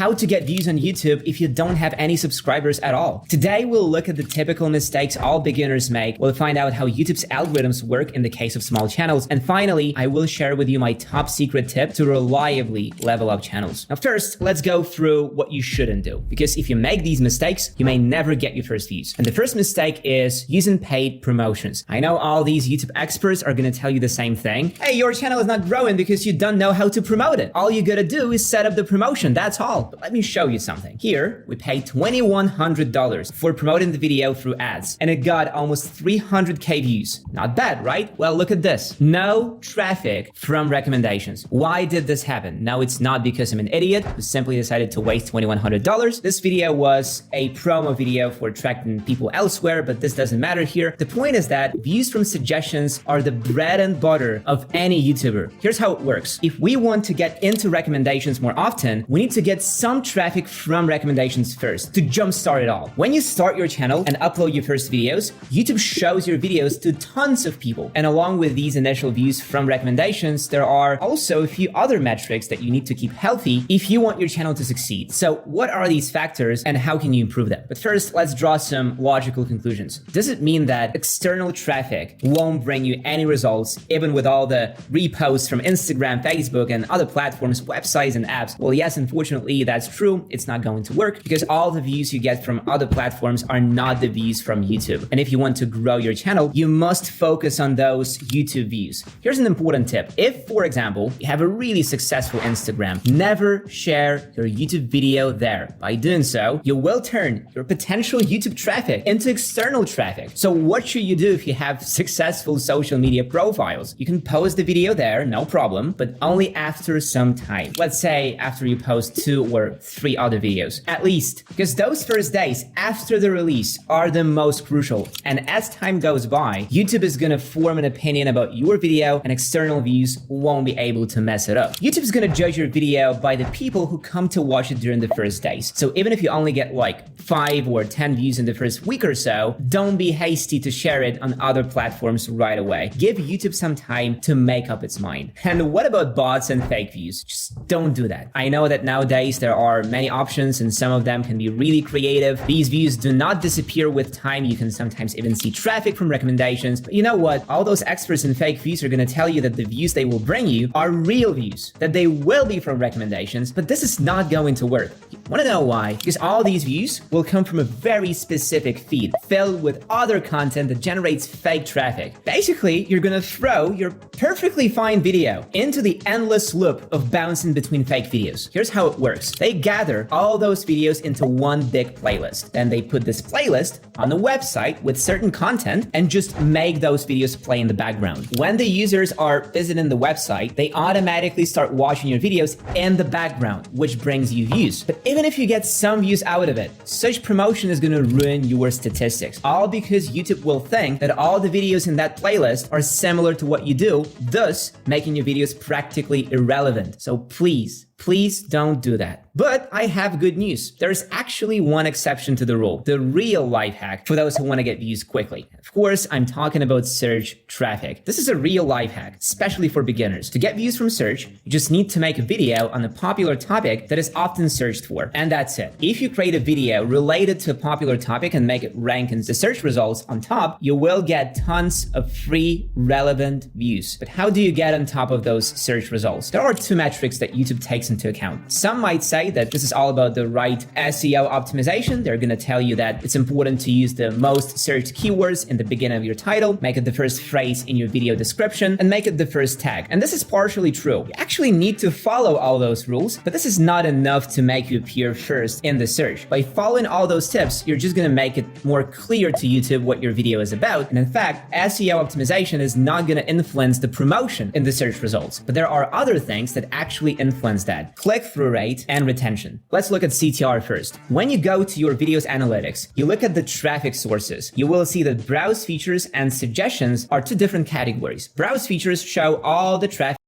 how to get views on YouTube if you don't have any subscribers at all. Today, we'll look at the typical mistakes all beginners make. We'll find out how YouTube's algorithms work in the case of small channels. And finally, I will share with you my top secret tip to reliably level up channels. Now, first, let's go through what you shouldn't do, because if you make these mistakes, you may never get your first views. And the first mistake is using paid promotions. I know all these YouTube experts are going to tell you the same thing. Hey, your channel is not growing because you don't know how to promote it. All you gotta do is set up the promotion, that's all. But let me show you something. Here, we paid $2,100 for promoting the video through ads, and it got almost 300K views. Not bad, right? Well, look at this. No traffic from recommendations. Why did this happen? No, it's not because I'm an idiot who simply decided to waste $2,100. This video was a promo video for attracting people elsewhere, but this doesn't matter here. The point is that views from suggestions are the bread and butter of any YouTuber. Here's how it works. If we want to get into recommendations more often, we need to get some traffic from recommendations first to jumpstart it all. When you start your channel and upload your first videos, YouTube shows your videos to tons of people. And along with these initial views from recommendations, there are also a few other metrics that you need to keep healthy if you want your channel to succeed. So what are these factors and how can you improve them? But first, let's draw some logical conclusions. Does it mean that external traffic won't bring you any results, even with all the reposts from Instagram, Facebook, and other platforms, websites, and apps? Well, yes, unfortunately, that's true. It's not going to work because all the views you get from other platforms are not the views from YouTube. And if you want to grow your channel, you must focus on those YouTube views. Here's an important tip. If, for example, you have a really successful Instagram, never share your YouTube video there. By doing so, you will turn your potential YouTube traffic into external traffic. So what should you do if you have successful social media profiles? You can post the video there, no problem, but only after some time. Let's say after you post 2 or 3 other videos, at least, because those first days after the release are the most crucial. And as time goes by, YouTube is gonna form an opinion about your video and external views won't be able to mess it up. YouTube is gonna judge your video by the people who come to watch it during the first days. So even if you only get like 5 or 10 views in the first week or so, don't be hasty to share it on other platforms right away. Give YouTube some time to make up its mind. And what about bots and fake views? Just don't do that. I know that nowadays there are many options and some of them can be really creative. These views do not disappear with time. You can sometimes even see traffic from recommendations. But you know what? All those experts in fake views are going to tell you that the views they will bring you are real views, that they will be from recommendations, but this is not going to work. You want to know why? Because all these views will come from a very specific feed filled with other content that generates fake traffic. Basically, you're going to throw your perfectly fine video into the endless loop of bouncing between fake videos. Here's how it works. They gather all those videos into one big playlist. Then they put this playlist on a website with certain content and just make those videos play in the background. When the users are visiting the website, they automatically start watching your videos in the background, which brings you views. But even if you get some views out of it, such promotion is going to ruin your statistics, all because YouTube will think that all the videos in that playlist are similar to what you do, thus making your videos practically irrelevant. So please don't do that. But I have good news. There's actually one exception to the rule, the real life hack for those who want to get views quickly. Of course, I'm talking about search traffic. This is a real life hack, especially for beginners. To get views from search, you just need to make a video on a popular topic that is often searched for. And that's it. If you create a video related to a popular topic and make it rank in the search results on top, you will get tons of free, relevant views. But how do you get on top of those search results? There are 2 metrics that YouTube takes into account. Some might say that this is all about the right SEO optimization. They're going to tell you that it's important to use the most searched keywords in the beginning of your title, make it the first phrase in your video description, and make it the first tag. And this is partially true. You actually need to follow all those rules, but this is not enough to make you appear first in the search. By following all those tips, you're just going to make it more clear to YouTube what your video is about. And in fact, SEO optimization is not going to influence the promotion in the search results. But there are other things that actually influence that. Click-through rate and retention. Let's look at CTR first. When you go to your video's analytics, you look at the traffic sources. You will see that browse features and suggestions are 2 different categories. Browse features show all the traffic